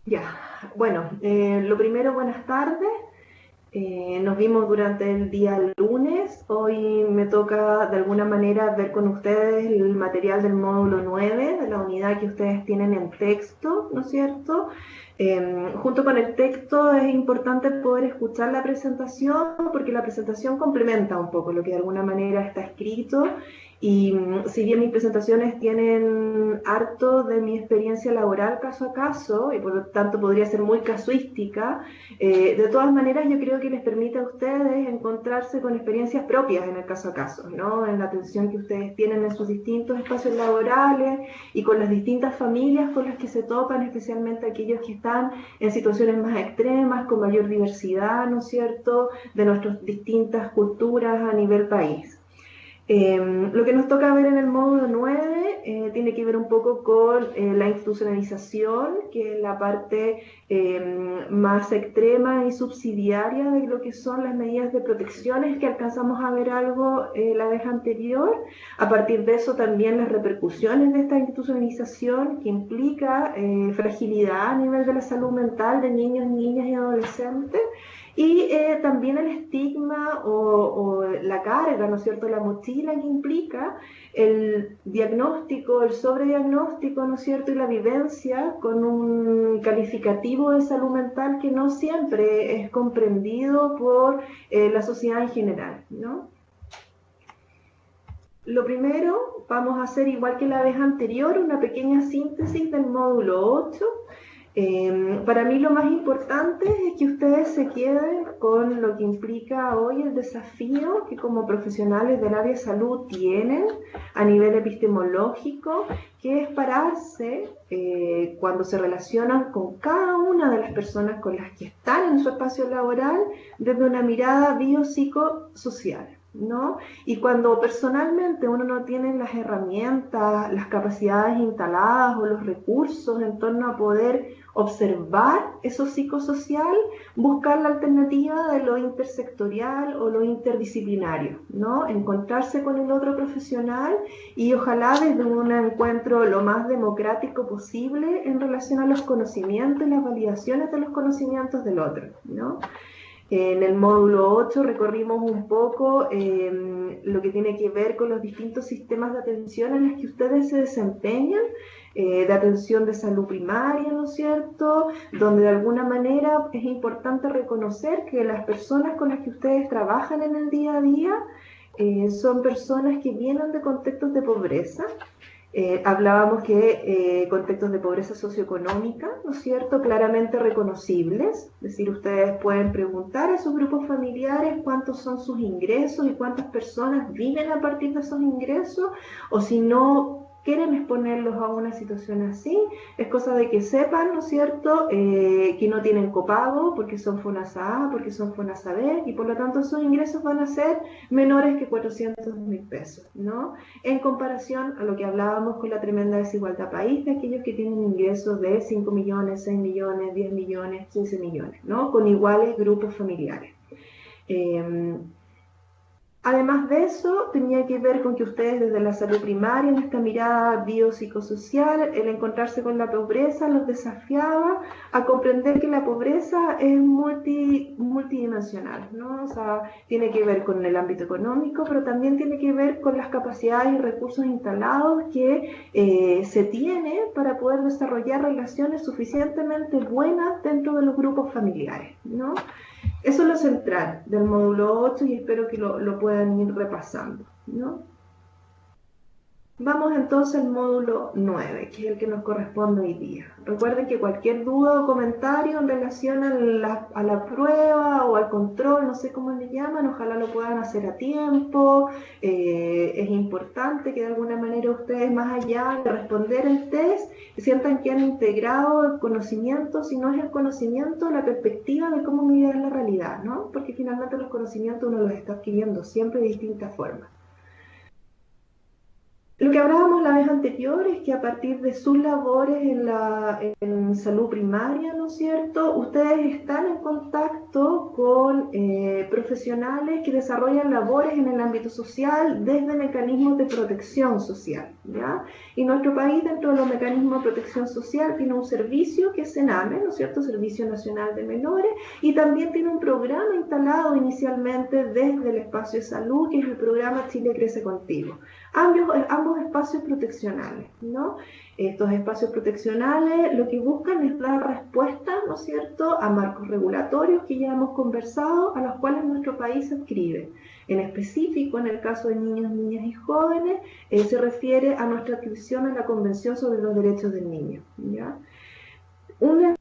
Ya, bueno, lo primero, buenas tardes. Nos vimos durante el día lunes. Hoy me toca de alguna manera ver con ustedes el material del módulo 9 de la unidad que ustedes tienen en texto, ¿no es cierto? Junto con el texto es importante poder escuchar la presentación porque la presentación complementa un poco lo que de alguna manera está escrito y si bien mis presentaciones tienen harto de mi experiencia laboral caso a caso y por lo tanto podría ser muy casuística, de todas maneras yo creo que les permite a ustedes encontrarse con experiencias propias en el caso a caso, ¿no? En la atención que ustedes tienen en sus distintos espacios laborales y con las distintas familias con las que se topan, especialmente aquellos que están en situaciones más extremas, con mayor diversidad, ¿no es cierto?, de nuestras distintas culturas a nivel país. Lo que nos toca ver en el módulo 9 tiene que ver un poco con la institucionalización, que es la parte más extrema y subsidiaria de lo que son las medidas de protecciones que alcanzamos a ver algo la vez anterior. A partir de eso también las repercusiones de esta institucionalización que implica fragilidad a nivel de la salud mental de niños, niñas y adolescentes. Y también el estigma o la carga, ¿no es cierto?, la mochila que implica el diagnóstico, el sobrediagnóstico, ¿no es cierto?, y la vivencia con un calificativo de salud mental que no siempre es comprendido por la sociedad en general, ¿no? Lo primero, vamos a hacer igual que la vez anterior, una pequeña síntesis del módulo 8. Para mí lo más importante es que ustedes se queden con lo que implica hoy el desafío que como profesionales del área de salud tienen a nivel epistemológico, que es pararse cuando se relacionan con cada una de las personas con las que están en su espacio laboral desde una mirada biopsicosocial, ¿no? Y cuando personalmente uno no tiene las herramientas, las capacidades instaladas o los recursos en torno a poder observar eso psicosocial, buscar la alternativa de lo intersectorial o lo interdisciplinario, ¿no? Encontrarse con el otro profesional y ojalá desde un encuentro lo más democrático posible en relación a los conocimientos y las validaciones de los conocimientos del otro, ¿no? En el módulo 8 recorrimos un poco lo que tiene que ver con los distintos sistemas de atención en los que ustedes se desempeñan, de atención de salud primaria, ¿no es cierto?, donde de alguna manera es importante reconocer que las personas con las que ustedes trabajan en el día a día son personas que vienen de contextos de pobreza. Hablábamos que contextos de pobreza socioeconómica, ¿no es cierto?, claramente reconocibles, es decir, ustedes pueden preguntar a sus grupos familiares cuántos son sus ingresos y cuántas personas viven a partir de esos ingresos, o si no quieren exponerlos a una situación así, es cosa de que sepan, ¿no es cierto?, que no tienen copago porque son FONASA A, porque son FONASA B, y por lo tanto sus ingresos van a ser menores que 400.000 pesos, ¿no?, en comparación a lo que hablábamos con la tremenda desigualdad país de aquellos que tienen ingresos de 5 millones, 6 millones, 10 millones, 15 millones, ¿no?, con iguales grupos familiares. Eh, Además de eso, tenía que ver con que ustedes desde la salud primaria, en esta mirada biopsicosocial, el encontrarse con la pobreza los desafiaba a comprender que la pobreza es multidimensional, ¿no? O sea, tiene que ver con el ámbito económico, pero también tiene que ver con las capacidades y recursos instalados que se tiene para poder desarrollar relaciones suficientemente buenas dentro de los grupos familiares, ¿no? Eso es lo central del módulo 8 y espero que lo puedan ir repasando, ¿no? Vamos entonces al módulo 9, que es el que nos corresponde hoy día. Recuerden que cualquier duda o comentario en relación a la prueba o al control, no sé cómo le llaman, ojalá lo puedan hacer a tiempo. Es importante que de alguna manera ustedes, más allá de responder el test, sientan que han integrado el conocimiento, si no es el conocimiento, la perspectiva de cómo mirar la realidad, ¿no? Porque finalmente los conocimientos uno los está adquiriendo siempre de distintas formas. Lo que hablábamos la vez anterior es que a partir de sus labores en salud primaria, ¿no es cierto?, ustedes están en contacto con profesionales que desarrollan labores en el ámbito social desde mecanismos de protección social, ¿ya? Y nuestro país, dentro de los mecanismos de protección social, tiene un servicio que es SENAME, ¿no es cierto?, Servicio Nacional de Menores, y también tiene un programa instalado inicialmente desde el espacio de salud, que es el programa Chile Crece Contigo. Ambos espacios proteccionales, ¿no? Estos espacios proteccionales lo que buscan es dar respuesta, ¿no es cierto?, a marcos regulatorios que ya hemos conversado, a los cuales nuestro país se adscribe. En específico, en el caso de niños, niñas y jóvenes, se refiere a nuestra adscripción a la Convención sobre los Derechos del Niño, ¿ya? Un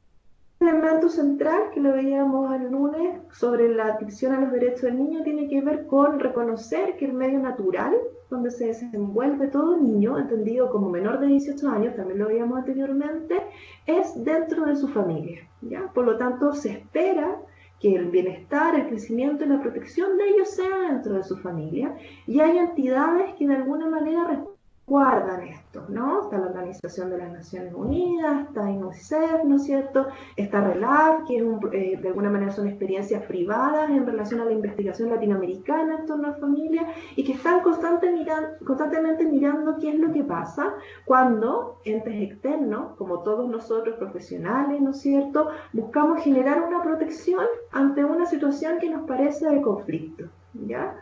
elemento central que lo veíamos el lunes sobre la adscripción a los derechos del niño tiene que ver con reconocer que el medio natural donde se desenvuelve todo niño, entendido como menor de 18 años, también lo veíamos anteriormente, es dentro de su familia, ¿ya? Por lo tanto, se espera que el bienestar, el crecimiento y la protección de ellos sea dentro de su familia, y hay entidades que de alguna manera guardan esto, ¿no? Está la Organización de las Naciones Unidas, está UNICEF, ¿no es cierto? Está RELAC, que es de alguna manera son experiencias privadas en relación a la investigación latinoamericana en torno a la familia, y que están constantemente mirando qué es lo que pasa cuando entes externos, como todos nosotros profesionales, ¿no es cierto?, buscamos generar una protección ante una situación que nos parece de conflicto, ¿ya?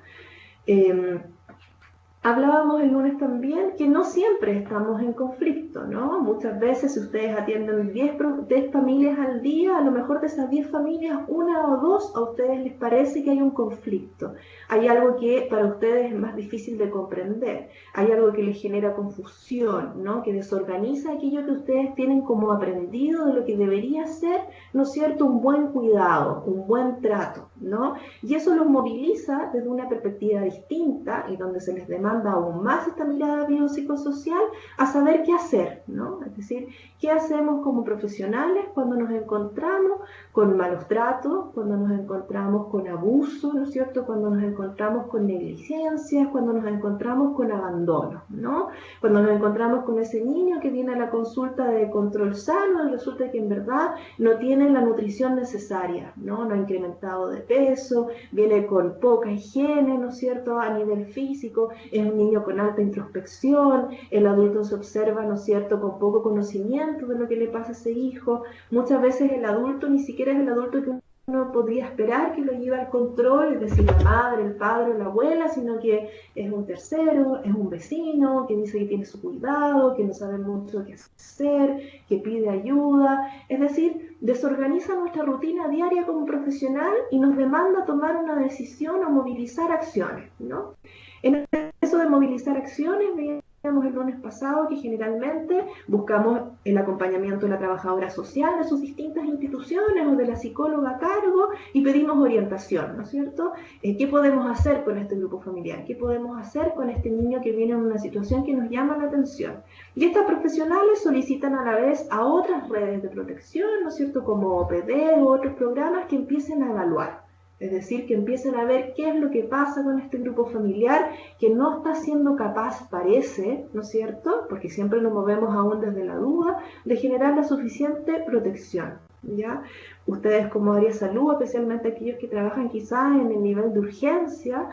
Hablábamos el lunes también que no siempre estamos en conflicto, ¿no? Muchas veces si ustedes atienden 10 familias al día, a lo mejor de esas 10 familias, una o dos a ustedes les parece que hay un conflicto. Hay algo que para ustedes es más difícil de comprender, hay algo que les genera confusión, ¿no?, que desorganiza aquello que ustedes tienen como aprendido de lo que debería ser, ¿no es cierto?, un buen cuidado, un buen trato, ¿no? Y eso los moviliza desde una perspectiva distinta y donde se les demanda aún más esta mirada biopsicosocial a saber qué hacer, ¿no? Es decir, qué hacemos como profesionales cuando nos encontramos con malos tratos, cuando nos encontramos con abuso, ¿no es cierto?, cuando nos encontramos con negligencias, cuando nos encontramos con abandono, ¿no? Cuando nos encontramos con ese niño que viene a la consulta de control sano y resulta que en verdad no tiene la nutrición necesaria, ¿no? No ha incrementado de peso, viene con poca higiene, ¿no es cierto?, a nivel físico, es un niño con alta introspección, el adulto se observa, ¿no es cierto?, con poco conocimiento de lo que le pasa a ese hijo. Muchas veces el adulto ni siquiera es el adulto que uno podría esperar que lo lleve al control, es decir, la madre, el padre o la abuela, sino que es un tercero, es un vecino que dice que tiene su cuidado, que no sabe mucho qué hacer, que pide ayuda. Es decir, desorganiza nuestra rutina diaria como profesional y nos demanda tomar una decisión o movilizar acciones, ¿no? En eso de movilizar acciones, veíamos el lunes pasado que generalmente buscamos el acompañamiento de la trabajadora social de sus distintas instituciones o de la psicóloga a cargo y pedimos orientación, ¿no es cierto? ¿Qué podemos hacer con este grupo familiar? ¿Qué podemos hacer con este niño que viene en una situación que nos llama la atención? Y estas profesionales solicitan a la vez a otras redes de protección, ¿no es cierto?, como OPD u otros programas que empiecen a evaluar. Es decir, que empiecen a ver qué es lo que pasa con este grupo familiar que no está siendo capaz, parece, ¿no es cierto?, porque siempre nos movemos aún desde la duda, de generar la suficiente protección, ¿ya? Ustedes como área de salud, especialmente aquellos que trabajan quizás en el nivel de urgencia,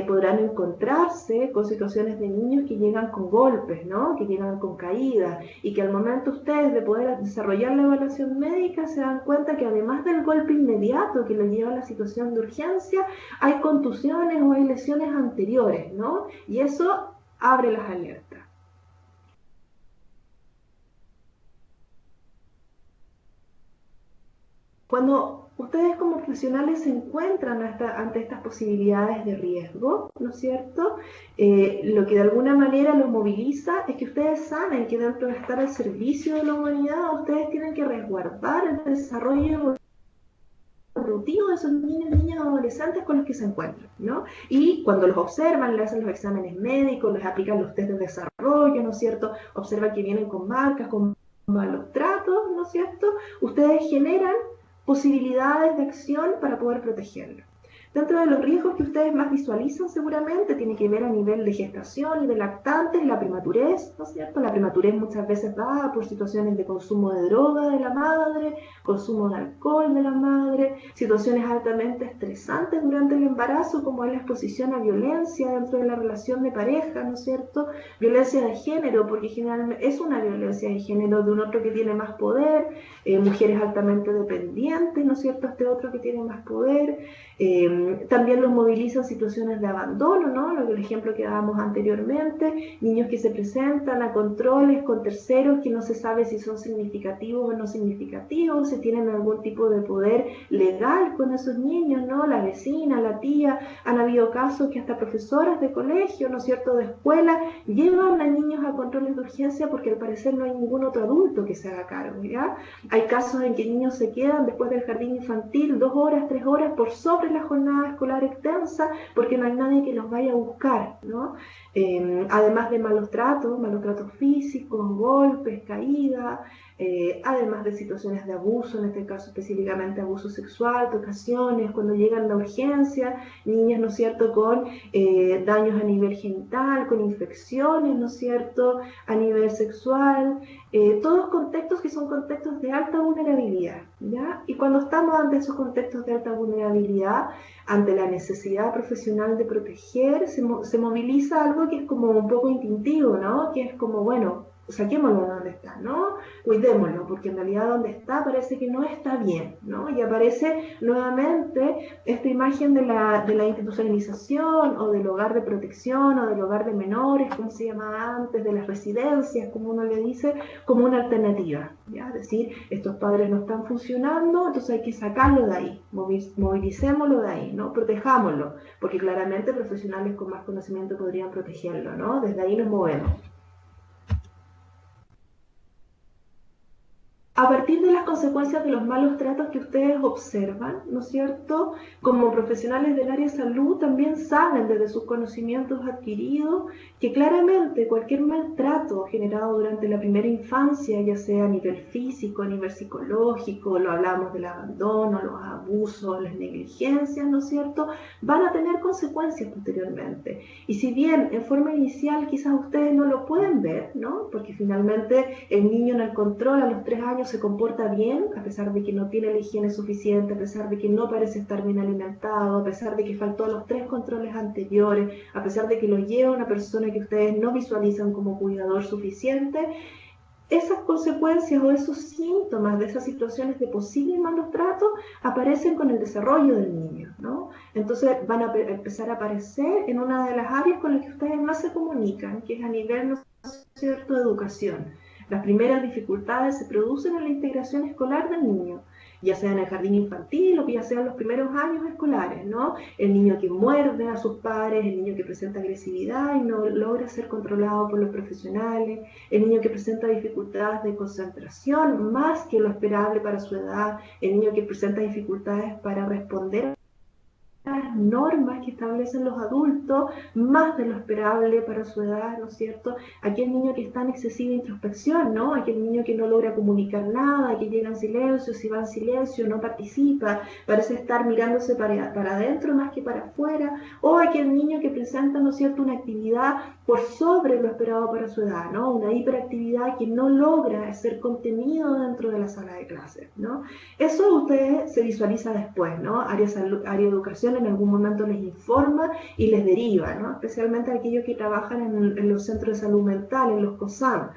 podrán encontrarse con situaciones de niños que llegan con golpes, ¿no?, que llegan con caídas, y que al momento ustedes de poder desarrollar la evaluación médica se dan cuenta que además del golpe inmediato que lo lleva a la situación de urgencia, hay contusiones o hay lesiones anteriores, ¿no? Y eso abre las alertas. Cuando ustedes como profesionales se encuentran ante estas posibilidades de riesgo, ¿no es cierto?, lo que de alguna manera los moviliza es que ustedes saben que dentro de estar al servicio de la humanidad, ustedes tienen que resguardar el desarrollo evolutivo de esos niños, niñas, adolescentes con los que se encuentran, ¿no? Y cuando los observan, le hacen los exámenes médicos, les aplican los test de desarrollo, ¿no es cierto?, observan que vienen con marcas, con malos tratos, ¿no es cierto?, ustedes generan posibilidades de acción para poder protegerlo. Dentro de los riesgos que ustedes más visualizan seguramente tiene que ver a nivel de gestación y de lactantes, la prematurez, ¿no es cierto? La prematurez muchas veces da por situaciones de consumo de droga de la madre, consumo de alcohol de la madre, situaciones altamente estresantes durante el embarazo, como es la exposición a violencia dentro de la relación de pareja, ¿no es cierto? Violencia de género, porque generalmente es una violencia de género de un otro que tiene más poder, mujeres altamente dependientes, ¿no es cierto? Este otro que tiene más poder. También los movilizan situaciones de abandono, ¿no? El ejemplo que dábamos anteriormente, niños que se presentan a controles con terceros que no se sabe si son significativos o no significativos, si tienen algún tipo de poder legal con esos niños, ¿no? La vecina, la tía, han habido casos que hasta profesoras de colegio, ¿no es cierto?, de escuela, llevan a niños a controles de urgencia porque al parecer no hay ningún otro adulto que se haga cargo, ¿ya? Hay casos en que niños se quedan después del jardín infantil 2 horas, 3 horas por sobre la jornada escolar extensa porque no hay nadie que los vaya a buscar, ¿no? Además de malos tratos físicos, golpes, caídas, además de situaciones de abuso, en este caso específicamente abuso sexual, tocaciones, cuando llegan a la urgencia, niñas, ¿no es cierto?, con daños a nivel genital, con infecciones, ¿no es cierto?, a nivel sexual, todos contextos que son contextos de alta vulnerabilidad, ¿ya? Y cuando estamos ante esos contextos de alta vulnerabilidad, ante la necesidad profesional de proteger, se moviliza algo que es como un poco instintivo, ¿no? Que es como, bueno, saquémoslo de donde está, ¿no? Cuidémoslo, porque en realidad donde está parece que no está bien, ¿no? Y aparece nuevamente esta imagen de la institucionalización o del hogar de protección o del hogar de menores, como se llamaba antes, de las residencias, como uno le dice, como una alternativa, ¿ya? Es decir, estos padres no están funcionando, entonces hay que sacarlo de ahí, movilicémoslo de ahí, ¿no? Protejámoslo, porque claramente profesionales con más conocimiento podrían protegerlo, ¿no? Desde ahí nos movemos. A partir de las consecuencias de los malos tratos que ustedes observan, ¿no es cierto?, como profesionales del área de salud también saben desde sus conocimientos adquiridos que claramente cualquier maltrato generado durante la primera infancia, ya sea a nivel físico, a nivel psicológico, lo hablamos del abandono, los abusos, las negligencias, ¿no es cierto?, van a tener consecuencias posteriormente. Y si bien en forma inicial quizás ustedes no lo pueden ver, ¿no?, porque finalmente el niño en el control a los 3 años se comporta bien, a pesar de que no tiene la higiene suficiente, a pesar de que no parece estar bien alimentado, a pesar de que faltó a los 3 controles anteriores, a pesar de que lo lleva una persona que ustedes no visualizan como cuidador suficiente, esas consecuencias o esos síntomas de esas situaciones de posibles malos tratos aparecen con el desarrollo del niño, ¿no? Entonces van a empezar a aparecer en una de las áreas con las que ustedes más se comunican, que es a nivel, ¿no es cierto?, de educación. Las primeras dificultades se producen en la integración escolar del niño, ya sea en el jardín infantil o ya sea en los primeros años escolares, ¿no? El niño que muerde a sus padres, el niño que presenta agresividad y no logra ser controlado por los profesionales, el niño que presenta dificultades de concentración más que lo esperable para su edad, el niño que presenta dificultades para responder las normas que establecen los adultos, más de lo esperable para su edad, ¿no es cierto? Aquel niño que está en excesiva introspección, ¿no? Aquel niño que no logra comunicar nada, que llega en silencio, si va en silencio, no participa, parece estar mirándose para adentro más que para afuera, o aquel niño que presenta, ¿no es cierto?, una actividad por sobre lo esperado para su edad, ¿no? Una hiperactividad que no logra ser contenido dentro de la sala de clases, ¿no? Eso ustedes se visualiza después, ¿no? Área educación en algún momento les informa y les deriva, ¿no? Especialmente aquellos que trabajan en los centros de salud mental, en los COSAM.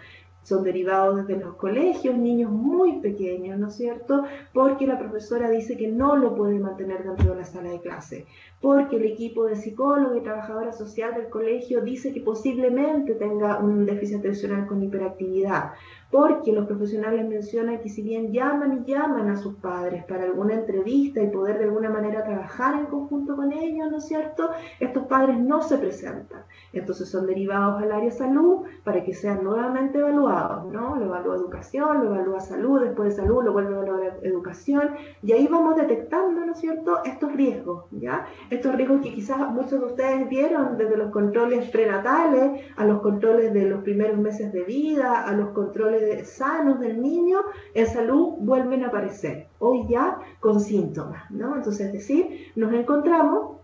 Son derivados desde los colegios, niños muy pequeños, ¿no es cierto?, porque la profesora dice que no lo puede mantener dentro de la sala de clase, porque el equipo de psicólogo y trabajadora social del colegio dice que posiblemente tenga un déficit atencional con hiperactividad, porque los profesionales mencionan que si bien llaman y llaman a sus padres para alguna entrevista y poder de alguna manera trabajar en conjunto con ellos, ¿no es cierto?, estos padres no se presentan. Entonces son derivados al área salud para que sean nuevamente evaluados, ¿no? Lo evalúa educación, lo evalúa salud, después de salud lo vuelve a evaluar educación, y ahí vamos detectando, ¿no es cierto?, estos riesgos, ¿ya? Estos riesgos que quizás muchos de ustedes vieron desde los controles prenatales, a los controles de los primeros meses de vida, a los controles sanos del niño, en salud vuelven a aparecer, hoy ya con síntomas, ¿no? Entonces, es decir, nos encontramos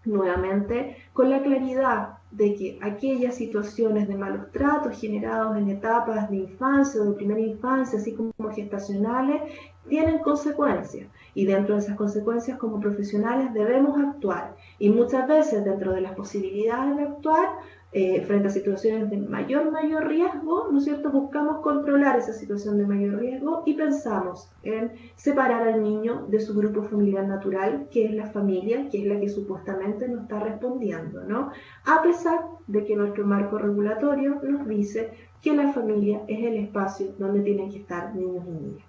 nuevamente con la claridad de que aquellas situaciones de malos tratos generados en etapas de infancia o de primera infancia, así como gestacionales, tienen consecuencias, y dentro de esas consecuencias como profesionales debemos actuar, y muchas veces dentro de las posibilidades de actuar frente a situaciones de mayor riesgo, ¿no es cierto?, buscamos controlar esa situación de mayor riesgo y pensamos en separar al niño de su grupo familiar natural, que es la familia, que es la que supuestamente nos está respondiendo, ¿no? A pesar de que nuestro marco regulatorio nos dice que la familia es el espacio donde tienen que estar niños y niñas.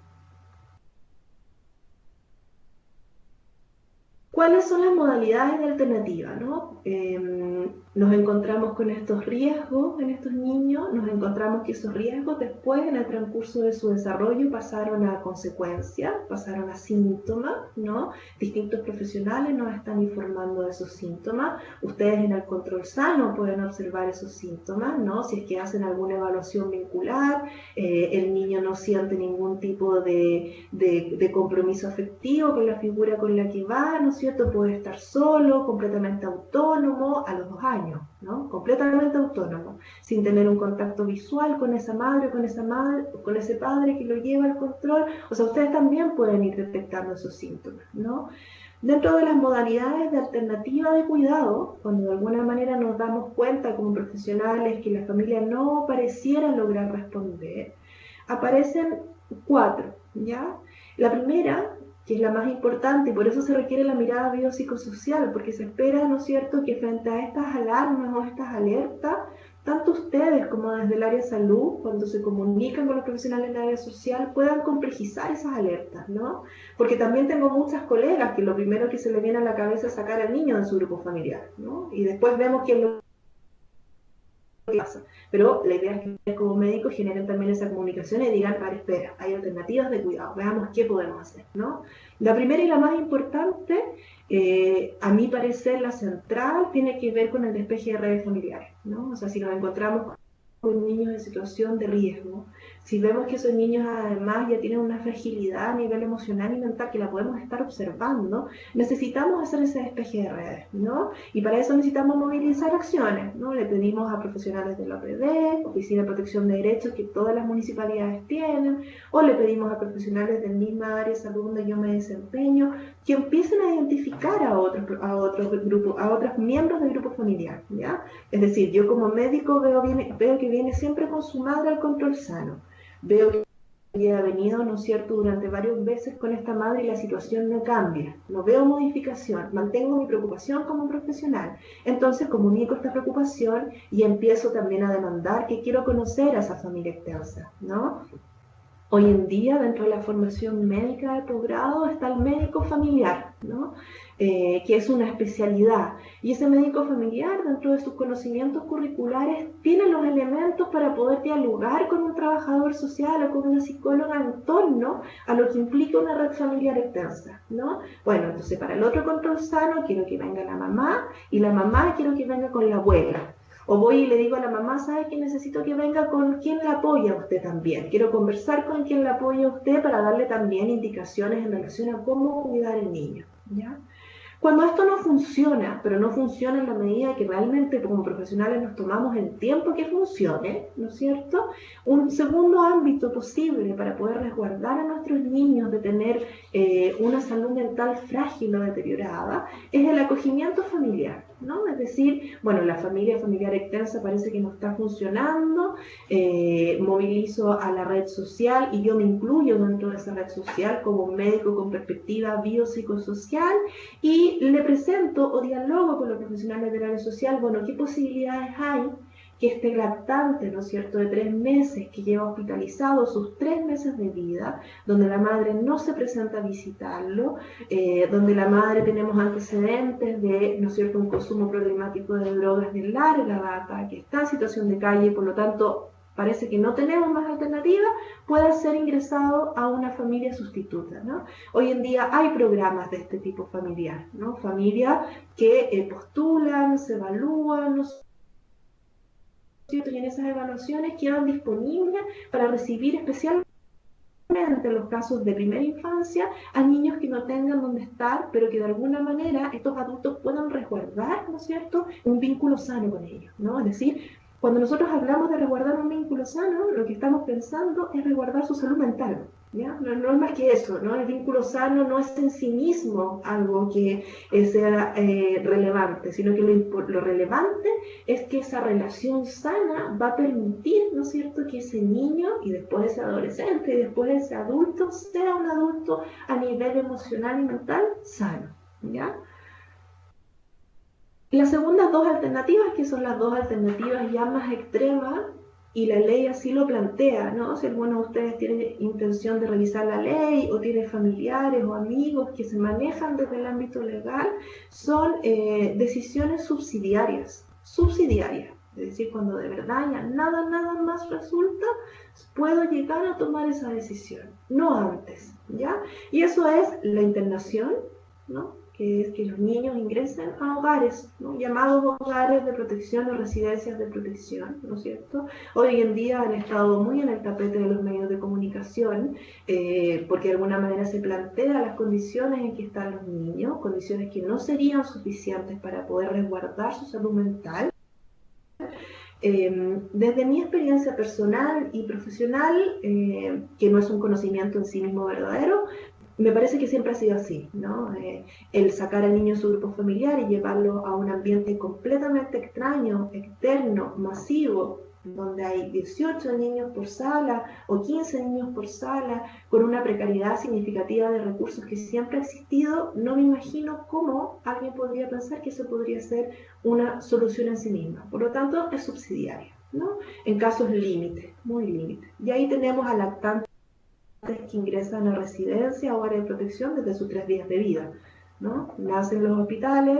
¿Cuáles son las modalidades de alternativa, no? Nos encontramos con estos riesgos en estos niños, nos encontramos que esos riesgos después en el transcurso de su desarrollo pasaron a consecuencias, pasaron a síntomas, ¿no? Distintos profesionales nos están informando de esos síntomas. Ustedes en el control sano pueden observar esos síntomas, ¿no? Si es que hacen alguna evaluación vincular, el niño no siente ningún tipo de compromiso afectivo con la figura con la que va, ¿no es cierto? Puede estar solo, completamente autónomo a los 2 años, ¿no? Completamente autónomo, sin tener un contacto visual con esa madre, con ese padre que lo lleva al control. O sea, ustedes también pueden ir detectando esos síntomas, ¿no? Dentro de las modalidades de alternativa de cuidado, cuando de alguna manera nos damos cuenta como profesionales que la familia no pareciera lograr responder, aparecen 4, ¿ya? La primera, que es la más importante, y por eso se requiere la mirada biopsicosocial, porque se espera, ¿no es cierto?, que frente a estas alarmas o estas alertas, tanto ustedes como desde el área de salud, cuando se comunican con los profesionales del área social, puedan complejizar esas alertas, ¿no? Porque también tengo muchas colegas que lo primero que se les viene a la cabeza es sacar al niño de su grupo familiar, ¿no? Y después vemos quién lo pasa. Pero la idea es que ustedes como médicos generen también esa comunicación y digan, para, espera, hay alternativas de cuidado, veamos qué podemos hacer, ¿no? La primera y la más importante, a mi parecer la central, tiene que ver con el despeje de redes familiares, ¿no? O sea, si nos encontramos con niños en situación de riesgo, si vemos que esos niños además ya tienen una fragilidad a nivel emocional y mental que la podemos estar observando, necesitamos hacer ese despeje de redes, ¿no? Y para eso necesitamos movilizar acciones, ¿no? Le pedimos a profesionales de la OPD, Oficina de Protección de Derechos, que todas las municipalidades tienen, o le pedimos a profesionales del misma área de salud donde yo me desempeño, que empiecen a identificar a otros grupos, a otros miembros del grupo familiar, ¿ya? Es decir, yo como médico veo que viene siempre con su madre al control sano. Veo que ha venido, ¿no es cierto?, durante varios meses con esta madre y la situación no cambia. No veo modificación, mantengo mi preocupación como profesional. Entonces comunico esta preocupación y empiezo también a demandar que quiero conocer a esa familia extensa, ¿no? Hoy en día, dentro de la formación médica de posgrado, está el médico familiar, ¿no? Que es una especialidad. Y ese médico familiar, dentro de sus conocimientos curriculares, tiene los elementos para poder dialogar con un trabajador social o con una psicóloga en torno a lo que implica una red familiar extensa, ¿no? Bueno, entonces para el otro control sano quiero que venga la mamá, y la mamá quiero que venga con la abuela. O voy y le digo a la mamá, ¿sabe que necesito que venga con quien la apoya a usted también? Quiero conversar con quien la apoya a usted para darle también indicaciones en relación a cómo cuidar al niño, ¿ya? Cuando esto no funciona, pero no funciona en la medida que realmente como profesionales nos tomamos el tiempo que funcione, ¿no es cierto? Un segundo ámbito posible para poder resguardar a nuestros niños de tener una salud mental frágil o deteriorada es el acogimiento familiar, ¿no? Es decir, bueno, la familiar extensa parece que no está funcionando, movilizo a la red social y yo me incluyo dentro de esa red social como un médico con perspectiva biopsicosocial y le presento o dialogo con los profesionales del área social, bueno, ¿qué posibilidades hay que este lactante, ¿no es cierto?, de 3 meses, que lleva hospitalizado sus 3 meses de vida, donde la madre no se presenta a visitarlo, donde la madre tenemos antecedentes de, ¿no es cierto?, un consumo problemático de drogas de larga data, que está en situación de calle, por lo tanto, parece que no tenemos más alternativa, pueda ser ingresado a una familia sustituta, ¿no? Hoy en día hay programas de este tipo familiar, ¿no? Familias que postulan, se evalúan, ¿no? Y en esas evaluaciones quedan disponibles para recibir especialmente en los casos de primera infancia a niños que no tengan dónde estar, pero que de alguna manera estos adultos puedan resguardar, ¿no es cierto?, un vínculo sano con ellos, ¿no? Es decir, cuando nosotros hablamos de resguardar un vínculo sano, lo que estamos pensando es resguardar su salud mental, ¿ya? No es más que eso, ¿no? El vínculo sano no es en sí mismo algo que sea relevante, sino que lo relevante es que esa relación sana va a permitir, ¿no es cierto?, que ese niño y después ese adolescente y después ese adulto sea un adulto a nivel emocional y mental sano, ¿ya? Las segundas dos alternativas, que son las dos alternativas ya más extremas, y la ley así lo plantea, ¿no? Si alguno de ustedes tiene intención de revisar la ley o tiene familiares o amigos que se manejan desde el ámbito legal, son decisiones subsidiarias, es decir, cuando de verdad ya nada más resulta, puedo llegar a tomar esa decisión, no antes, ¿ya? Y eso es la internación, ¿no?, que es que los niños ingresen a hogares, ¿no?, llamados hogares de protección o residencias de protección, ¿no es cierto? Hoy en día han estado muy en el tapete de los medios de comunicación, porque de alguna manera se plantean las condiciones en que están los niños, condiciones que no serían suficientes para poder resguardar su salud mental. Desde mi experiencia personal y profesional, que no es un conocimiento en sí mismo verdadero, me parece que siempre ha sido así, ¿no? El sacar al niño de su grupo familiar y llevarlo a un ambiente completamente extraño, externo, masivo, donde hay 18 niños por sala o 15 niños por sala, con una precariedad significativa de recursos que siempre ha existido, no me imagino cómo alguien podría pensar que eso podría ser una solución en sí misma. Por lo tanto, es subsidiaria, ¿no? En casos límites, muy límites. Y ahí tenemos a lactantes que ingresan a residencia o área de protección desde sus 3 días de vida, ¿no? Nacen en los hospitales,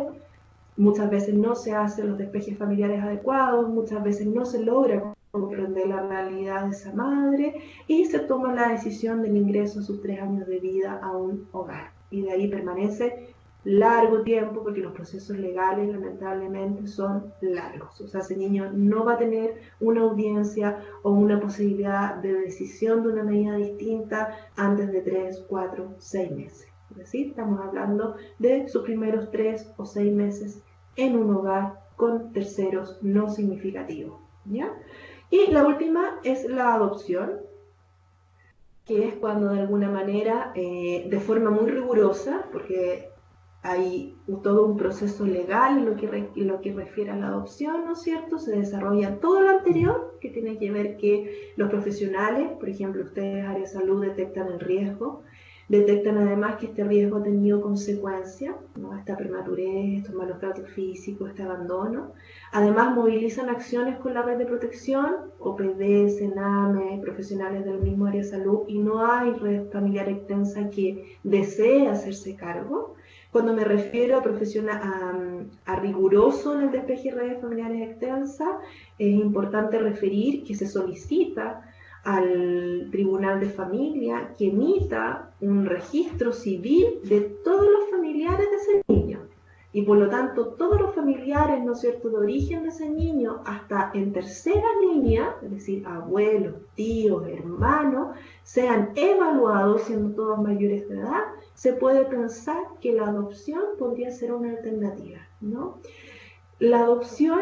muchas veces no se hacen los despejes familiares adecuados, muchas veces no se logra comprender la realidad de esa madre y se toma la decisión del ingreso a sus 3 años de vida a un hogar. Y de ahí permanece largo tiempo, porque los procesos legales lamentablemente son largos. O sea, ese niño no va a tener una audiencia o una posibilidad de decisión de una medida distinta antes de 3, 4, 6 meses. Es decir, estamos hablando de sus primeros 3 o 6 meses en un hogar con terceros no significativos, ¿ya? Y la última es la adopción, que es cuando de alguna manera, de forma muy rigurosa, porque hay todo un proceso legal en lo que refiere a la adopción, ¿no es cierto? Se desarrolla todo lo anterior, que tiene que ver que los profesionales, por ejemplo, ustedes, área de salud, detectan el riesgo, detectan además que este riesgo ha tenido consecuencias, ¿no? Esta prematurez, estos malos tratos físicos, este abandono. Además, movilizan acciones con la red de protección, OPD, CENAME, profesionales del mismo área de salud, y no hay red familiar extensa que desee hacerse cargo. Cuando me refiero a riguroso en el despeje de redes familiares extensas, es importante referir que se solicita al Tribunal de Familia que emita un registro civil de todos los familiares de ese niño. Y por lo tanto, todos los familiares, ¿no es cierto?, de origen de ese niño, hasta en tercera línea, es decir, abuelos, tíos, hermanos, sean evaluados, siendo todos mayores de edad, se puede pensar que la adopción podría ser una alternativa, ¿no? La adopción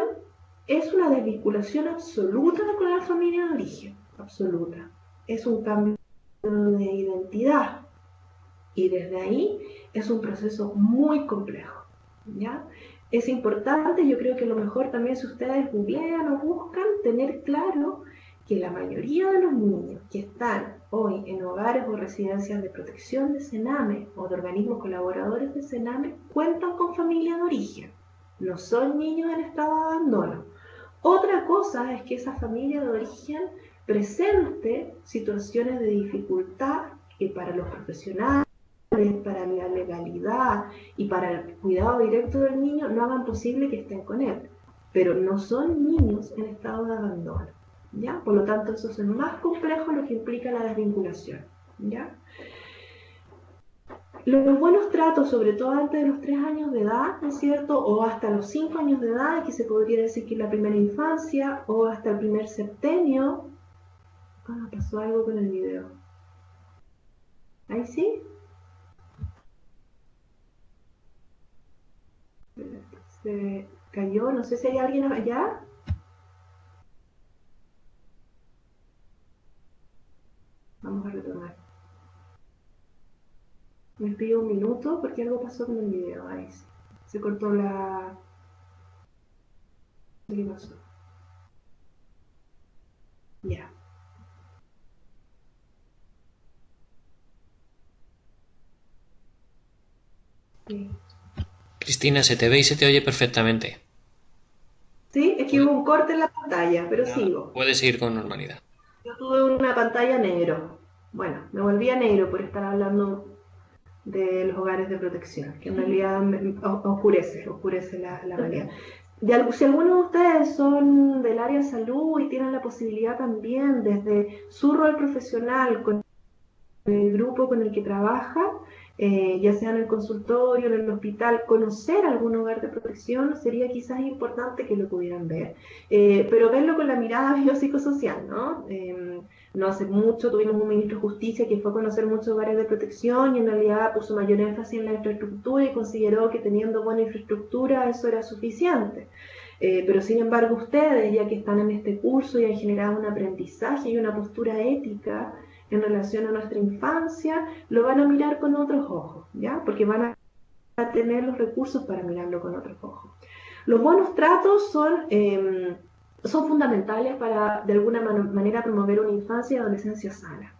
es una desvinculación absoluta con la familia de origen, absoluta. Es un cambio de identidad y desde ahí es un proceso muy complejo, ¿ya? Es importante, yo creo que lo mejor también, si ustedes googlean o buscan, tener claro que la mayoría de los niños que están hoy en hogares o residencias de protección de CENAME o de organismos colaboradores de CENAME cuentan con familia de origen, no son niños en estado de abandono. Otra cosa es que esa familia de origen presente situaciones de dificultad que para los profesionales, para la legalidad y para el cuidado directo del niño no hagan posible que estén con él, pero no son niños en estado de abandono. ¿ya? Por lo tanto, eso es más complejo lo que implica la desvinculación, ¿ya? Los buenos tratos, sobre todo antes de los 3 años de edad, ¿no es cierto? O hasta los 5 años de edad, que se podría decir que es la primera infancia, o hasta el primer septenio. Ah, pasó algo con el video. ¿Ahí sí? Se cayó, no sé si hay alguien allá. Vamos a retomar. Me pido un minuto porque algo pasó con el video. Ahí sí. Se cortó la... ¿Qué pasó? Ya. Sí. Cristina, se te ve y se te oye perfectamente. Sí, es que Puede- hubo un corte en la pantalla, pero Nada, sigo. puedes seguir con normalidad. Yo tuve una pantalla negro. Bueno, me volví a negro por estar hablando de los hogares de protección, que en realidad oscurece la realidad. Si algunos de ustedes son del área de salud y tienen la posibilidad también desde su rol profesional con el grupo con el que trabaja, ya sea en el consultorio, en el hospital, conocer algún hogar de protección sería quizás importante que lo pudieran ver, pero verlo con la mirada biopsicosocial, ¿no? No hace mucho tuvimos un ministro de Justicia que fue a conocer muchos hogares de protección y en realidad puso mayor énfasis en la infraestructura y consideró que teniendo buena infraestructura eso era suficiente. Pero sin embargo ustedes, ya que están en este curso y han generado un aprendizaje y una postura ética en relación a nuestra infancia, lo van a mirar con otros ojos, ¿ya? Porque van a tener los recursos para mirarlo con otros ojos. Los buenos tratos son fundamentales para, de alguna manera, promover una infancia y adolescencia sana.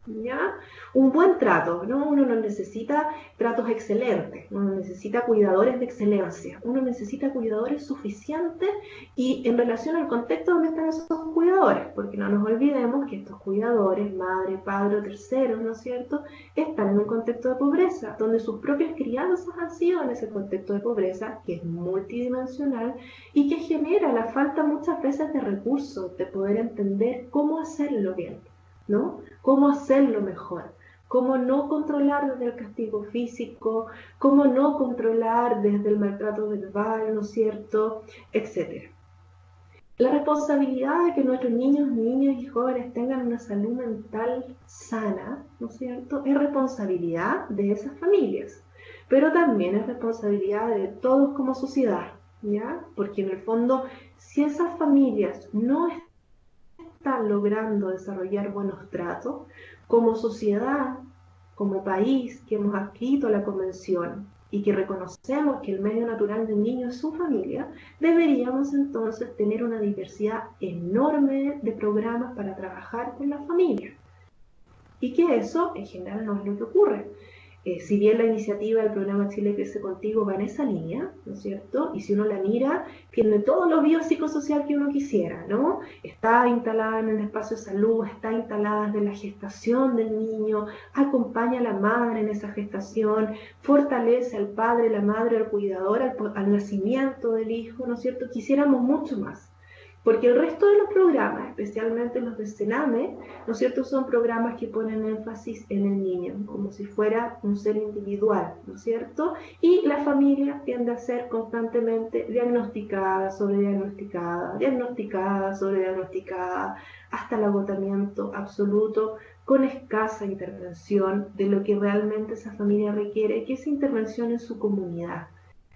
¿Ya? Un buen trato, ¿no? Uno no necesita tratos excelentes, uno necesita cuidadores de excelencia, uno necesita cuidadores suficientes y en relación al contexto donde están esos cuidadores, porque no nos olvidemos que estos cuidadores, madre, padre o terceros, ¿no es cierto?, están en un contexto de pobreza, donde sus propias crianzas han sido en ese contexto de pobreza, que es multidimensional y que genera la falta muchas veces de recursos, de poder entender cómo hacerlo bien, ¿no? Cómo hacerlo mejor, cómo no controlar desde el castigo físico, cómo no controlar desde el maltrato verbal, ¿no es cierto?, etcétera. La responsabilidad de que nuestros niños, niñas y jóvenes tengan una salud mental sana, ¿no es cierto?, es responsabilidad de esas familias, pero también es responsabilidad de todos como sociedad, ¿ya? Porque en el fondo, si esas familias no están logrando desarrollar buenos tratos, como sociedad, como país que hemos adscrito a la convención y que reconocemos que el medio natural del niño es su familia, deberíamos entonces tener una diversidad enorme de programas para trabajar con la familia. Y que eso en general no es lo que ocurre. Si bien la iniciativa del programa Chile Crece Contigo va en esa línea, ¿no es cierto? Y si uno la mira, tiene todo lo biopsicosocial que uno quisiera, ¿no? Está instalada en el espacio de salud, está instalada desde la gestación del niño, acompaña a la madre en esa gestación, fortalece al padre, la madre, al cuidador, al nacimiento del hijo, ¿no es cierto? Quisiéramos mucho más. Porque el resto de los programas, especialmente los de Sename, ¿no es cierto?, son programas que ponen énfasis en el niño, como si fuera un ser individual, ¿no es cierto? Y la familia tiende a ser constantemente diagnosticada, sobrediagnosticada, diagnosticada, sobrediagnosticada, hasta el agotamiento absoluto, con escasa intervención de lo que realmente esa familia requiere, que es intervención en su comunidad,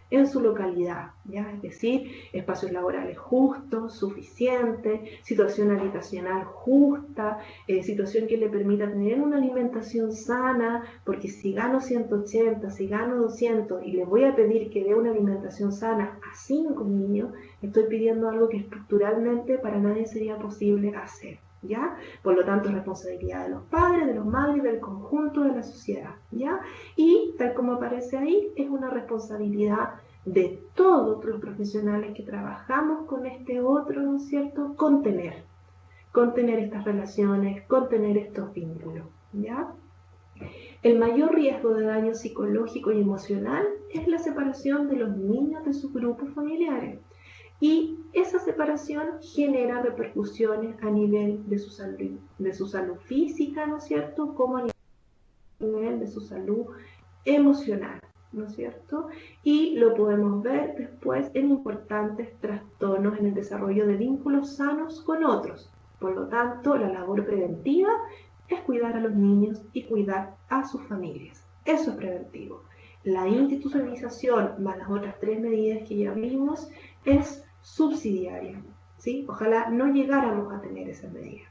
en su localidad, ¿ya? Es decir, espacios laborales justos, suficientes, situación habitacional justa, situación que le permita tener una alimentación sana, porque si gano 180, si gano 200 y le voy a pedir que dé una alimentación sana a 5 niños, estoy pidiendo algo que estructuralmente para nadie sería posible hacer, ¿ya? Por lo tanto, es responsabilidad de los padres, de los madres, del conjunto de la sociedad, ¿ya? Y tal como aparece ahí, es una responsabilidad de todos los profesionales que trabajamos con este otro, ¿no es cierto?, contener estas relaciones, contener estos vínculos, ¿ya? El mayor riesgo de daño psicológico y emocional es la separación de los niños de sus grupos familiares. Y esa separación genera repercusiones a nivel de su salud física, ¿no es cierto?, como a nivel de su salud emocional, ¿no es cierto? Y lo podemos ver después en importantes trastornos en el desarrollo de vínculos sanos con otros. Por lo tanto, la labor preventiva es cuidar a los niños y cuidar a sus familias. Eso es preventivo. La institucionalización, más las otras 3 medidas que ya vimos, es subsidiaria, ¿sí? Ojalá no llegáramos a tener esa medida.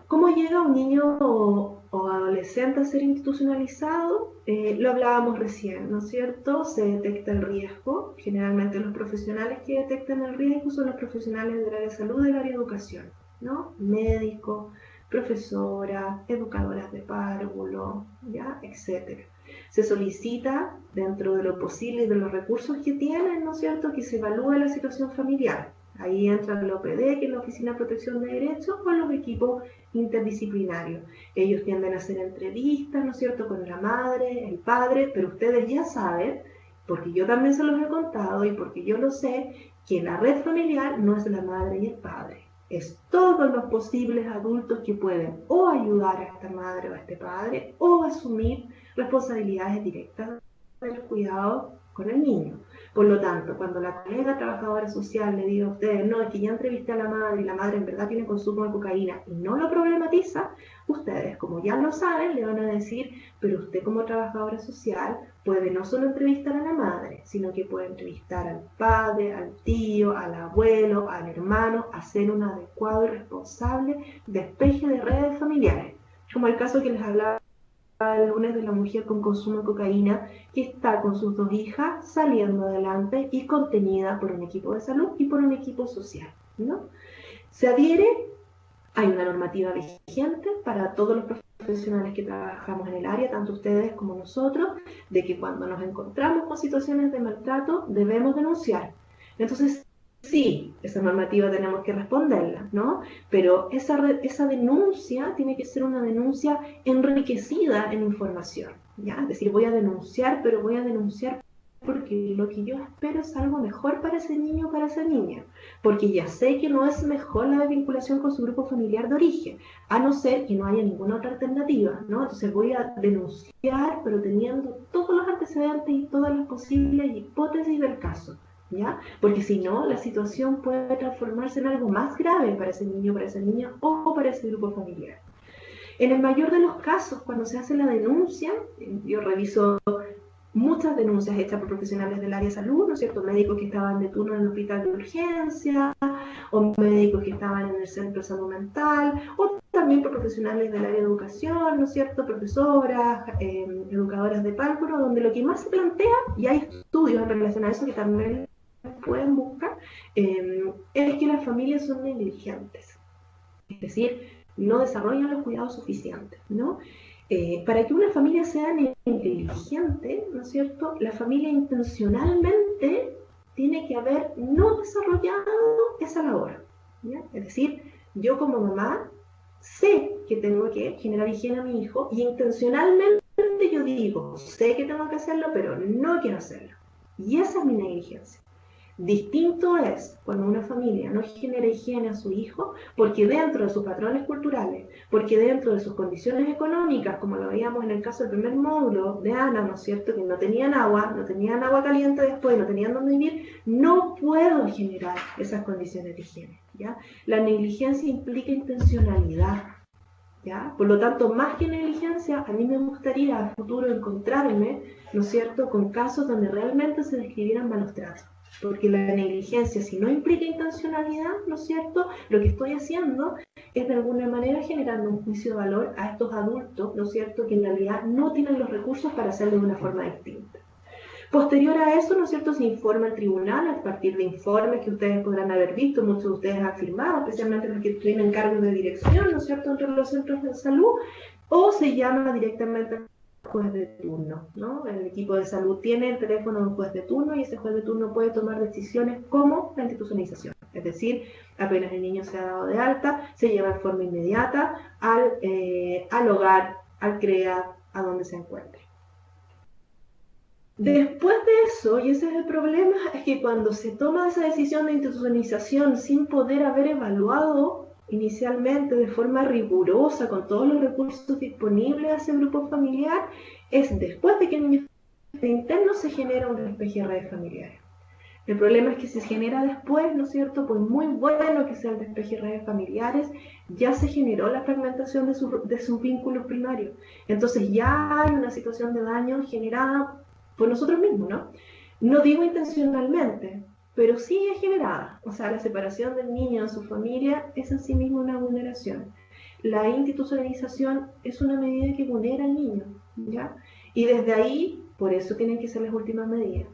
¿Cómo llega un niño o adolescente a ser institucionalizado? Lo hablábamos recién, ¿no es cierto? Se detecta el riesgo. Generalmente los profesionales que detectan el riesgo son los profesionales del área de salud, del área de educación, ¿no? Médicos, profesoras, educadoras de párvulo, ¿ya? Etcétera. Se solicita, dentro de lo posible y de los recursos que tienen, ¿no es cierto?, que se evalúe la situación familiar. Ahí entra el OPD, que es la Oficina de Protección de Derechos, o los equipos interdisciplinarios. Ellos tienden a hacer entrevistas, ¿no es cierto?, con la madre, el padre, pero ustedes ya saben, porque yo también se los he contado y porque yo lo sé, que la red familiar no es la madre y el padre. Es todos los posibles adultos que pueden o ayudar a esta madre o a este padre o asumir responsabilidades directas del cuidado con el niño. Por lo tanto, cuando la colega trabajadora social le diga a ustedes, no, es que ya entrevisté a la madre y la madre en verdad tiene consumo de cocaína y no lo problematiza, ustedes, como ya lo saben, le van a decir, pero usted como trabajadora social puede no solo entrevistar a la madre, sino que puede entrevistar al padre, al tío, al abuelo, al hermano, hacer un adecuado y responsable despeje de redes familiares, como el caso que les hablaba el lunes de la mujer con consumo de cocaína que está con sus 2 hijas saliendo adelante y contenida por un equipo de salud y por un equipo social, ¿no? Se adhiere, hay una normativa vigente para todos los profesionales que trabajamos en el área, tanto ustedes como nosotros, de que cuando nos encontramos con situaciones de maltrato debemos denunciar. Entonces, sí, esa normativa tenemos que responderla, ¿no? Pero esa denuncia tiene que ser una denuncia enriquecida en información, ¿ya? Es decir, voy a denunciar, pero voy a denunciar porque lo que yo espero es algo mejor para ese niño o para esa niña, porque ya sé que no es mejor la vinculación con su grupo familiar de origen, a no ser que no haya ninguna otra alternativa, ¿no? Entonces voy a denunciar, pero teniendo todos los antecedentes y todas las posibles hipótesis del caso, ¿ya? Porque si no, la situación puede transformarse en algo más grave para ese niño, para esa niña o para ese grupo familiar. En el mayor de los casos, cuando se hace la denuncia, yo reviso muchas denuncias hechas por profesionales del área de salud, ¿no es cierto? Médicos que estaban de turno en el hospital de urgencia, o médicos que estaban en el centro de salud mental, o también por profesionales del área de educación, ¿no es cierto? Profesoras, educadoras de párvulo, donde lo que más se plantea, y hay estudios en relación a eso que también pueden buscar, es que las familias son negligentes. Es decir, no desarrollan los cuidados suficientes, ¿no? Para que una familia sea inteligente, ¿no es cierto?, la familia intencionalmente tiene que haber no desarrollado esa labor, ¿ya? Es decir, yo como mamá sé que tengo que generar higiene a mi hijo y intencionalmente yo digo, sé que tengo que hacerlo, pero no quiero hacerlo. Y esa es mi negligencia. Distinto es cuando una familia no genera higiene a su hijo porque dentro de sus patrones culturales, porque dentro de sus condiciones económicas, como lo veíamos en el caso del primer módulo de Ana, ¿no es cierto?, que no tenían agua caliente después, no tenían dónde vivir, no puedo generar esas condiciones de higiene, ¿ya? La negligencia implica intencionalidad, ¿ya? Por lo tanto, más que negligencia, a mí me gustaría a futuro encontrarme, ¿no es cierto?, con casos donde realmente se describieran malos tratos. Porque la negligencia, si no implica intencionalidad, ¿no es cierto?, lo que estoy haciendo es de alguna manera generando un juicio de valor a estos adultos, ¿no es cierto?, que en realidad no tienen los recursos para hacerlo de una forma distinta. Posterior a eso, ¿no es cierto?, se informa al tribunal a partir de informes que ustedes podrán haber visto, muchos de ustedes han firmado, especialmente los que tienen cargos de dirección, ¿no es cierto?, entre los centros de salud, o se llama directamente al juez de turno, ¿no? El equipo de salud tiene el teléfono de un juez de turno y ese juez de turno puede tomar decisiones como la institucionalización. Es decir, apenas el niño se ha dado de alta, se lleva en forma inmediata al hogar, al CREA, a donde se encuentre. Después de eso, y ese es el problema, es que cuando se toma esa decisión de institucionalización sin poder haber evaluado inicialmente de forma rigurosa, con todos los recursos disponibles a ese grupo familiar, es después de que el niño esté interno se genera un despeje de redes familiares. El problema es que si se genera después, ¿no es cierto? Pues muy bueno que sea el despeje de redes familiares, ya se generó la fragmentación de sus vínculos primarios. Entonces ya hay una situación de daño generada por nosotros mismos, ¿no? No digo intencionalmente, pero sí es generada. O sea, la separación del niño de su familia es en sí misma una vulneración. La institucionalización es una medida que vulnera al niño, ¿ya? Y desde ahí, por eso tienen que ser las últimas medidas.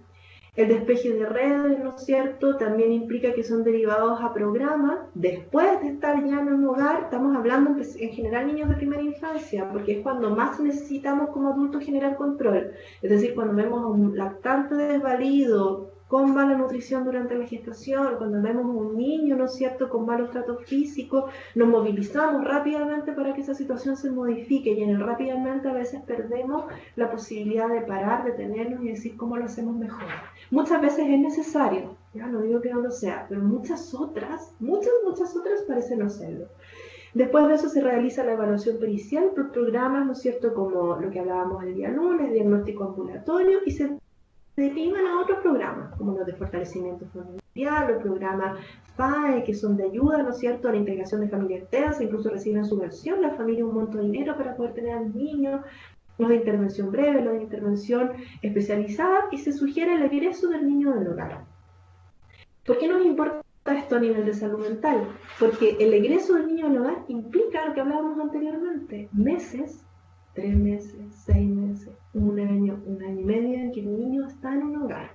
El despeje de redes, ¿no es cierto?, también implica que son derivados a programas. Después de estar ya en un hogar, estamos hablando en general niños de primera infancia, porque es cuando más necesitamos como adultos generar control. Es decir, cuando vemos a un lactante desvalido, con mala nutrición durante la gestación, cuando vemos a un niño, ¿no es cierto?, con malos tratos físicos, nos movilizamos rápidamente para que esa situación se modifique, y en el rápidamente a veces perdemos la posibilidad de parar, detenernos y decir cómo lo hacemos mejor. Muchas veces es necesario, ya no digo que no lo sea, pero muchas otras parecen no serlo. Después de eso se realiza la evaluación pericial por programas, ¿no es cierto?, como lo que hablábamos el día lunes, diagnóstico ambulatorio, y se derivan a otros programas, como los de fortalecimiento familiar, los programas FAE, que son de ayuda, ¿no es cierto?, a la integración de familias extensas, incluso reciben subvención la familia un monto de dinero para poder tener a los niños, los de intervención breve, los de intervención especializada, y se sugiere el egreso del niño del hogar. ¿Por qué nos importa esto a nivel de salud mental? Porque el egreso del niño del hogar implica lo que hablábamos anteriormente, meses, 3 meses, 6 meses, un año y medio en que el niño está en un hogar.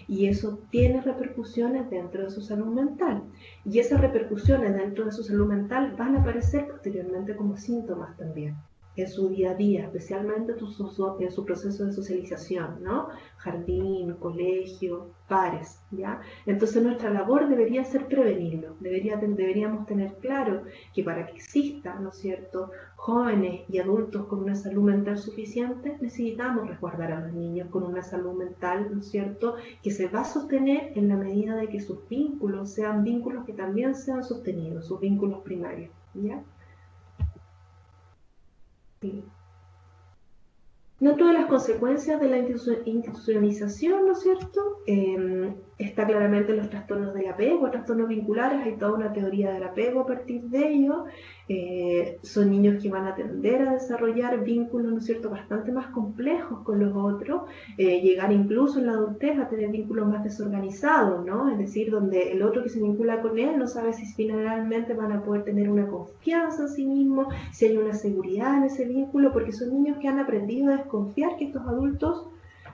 Y eso tiene repercusiones dentro de su salud mental. Y esas repercusiones dentro de su salud mental van a aparecer posteriormente como síntomas también en su día a día, especialmente en su proceso de socialización, ¿no? Jardín, colegio, pares, ¿ya? Entonces nuestra labor debería ser prevenirlo. Deberíamos tener claro que para que exista, ¿no es cierto?, jóvenes y adultos con una salud mental suficiente, necesitamos resguardar a los niños con una salud mental, ¿no es cierto?, que se va a sostener en la medida de que sus vínculos sean vínculos que también sean sostenidos, sus vínculos primarios, ¿ya? Sí. Dentro de las consecuencias de la institucionalización, ¿no es cierto?, está claramente los trastornos del apego, trastornos vinculares. Hay toda una teoría del apego a partir de ello. Son niños que van a tender a desarrollar vínculos, ¿no es cierto?, bastante más complejos con los otros, llegar incluso en la adultez a tener vínculos más desorganizados, ¿no? Es decir, donde el otro que se vincula con él no sabe si finalmente van a poder tener una confianza en sí mismo, si hay una seguridad en ese vínculo, porque son niños que han aprendido a desconfiar que estos adultos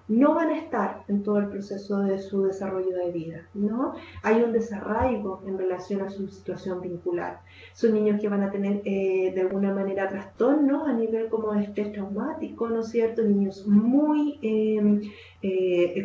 no van a estar en todo el proceso de su desarrollo de vida, ¿no? Hay un desarraigo en relación a su situación vincular. Son niños que van a tener de alguna manera trastornos a nivel como de estrés traumático, ¿no es cierto? Niños muy,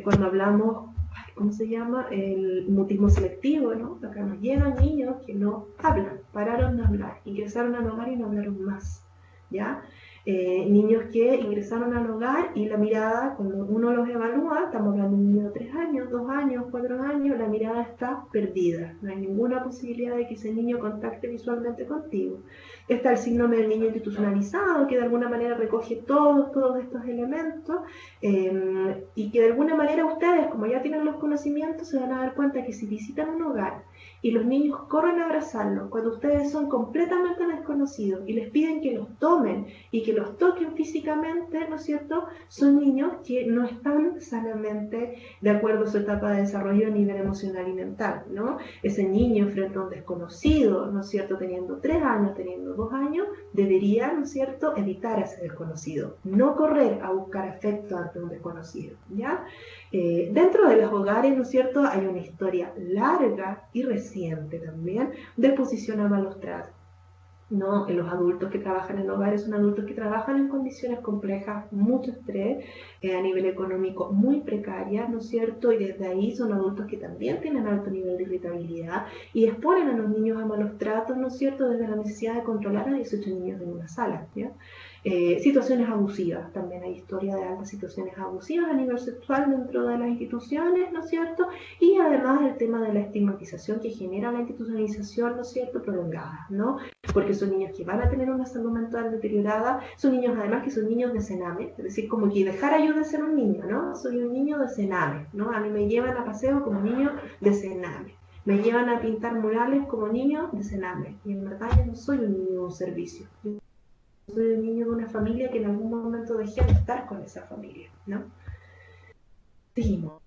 cuando hablamos, ¿cómo se llama?, el mutismo selectivo, ¿no? Acá nos llegan niños que no hablan, pararon de hablar, ingresaron al hogar y no hablaron más, ¿ya? Niños que ingresaron al hogar y la mirada, cuando uno los evalúa, estamos hablando de un niño de 3 años, 2 años, 4 años, la mirada está perdida. No hay ninguna posibilidad de que ese niño contacte visualmente contigo. Está el síndrome del niño institucionalizado, que de alguna manera recoge todos estos elementos, y que de alguna manera ustedes, como ya tienen los conocimientos, se van a dar cuenta que si visitan un hogar y los niños corren a abrazarlos cuando ustedes son completamente desconocidos y les piden que los tomen y que los toquen físicamente, ¿no es cierto?, son niños que no están sanamente de acuerdo a su etapa de desarrollo a nivel emocional y mental, ¿no? Ese niño frente a un desconocido, ¿no es cierto?, teniendo 3 años, teniendo 2 años, debería, ¿no es cierto?, evitar a ese desconocido, no correr a buscar afecto ante un desconocido, ¿ya? Dentro de los hogares, ¿no es cierto?, hay una historia larga y reciente también de exposición a malos tratos, ¿no? Los adultos que trabajan en hogares son adultos que trabajan en condiciones complejas, mucho estrés, a nivel económico muy precaria, ¿no es cierto? Y desde ahí son adultos que también tienen alto nivel de irritabilidad y exponen a los niños a malos tratos, ¿no es cierto?, desde la necesidad de controlar a 18 niños en una sala, ¿ya? Situaciones abusivas, también hay historia de altas situaciones abusivas a nivel sexual dentro de las instituciones, ¿no es cierto? Y además el tema de la estigmatización que genera la institucionalización, ¿no es cierto?, prolongada, ¿no? Porque son niños que van a tener una salud mental deteriorada, son niños además que son niños de cename, es decir, como que dejara yo de ser un niño, ¿no? Soy un niño de cename, ¿no? A mí me llevan a paseo como niño de cename. Me llevan a pintar murales como niño de cename. Y en verdad yo no soy un niño de un servicio. Yo soy un niño de una familia que en algún momento dejé de estar con esa familia, ¿no? Seguimos.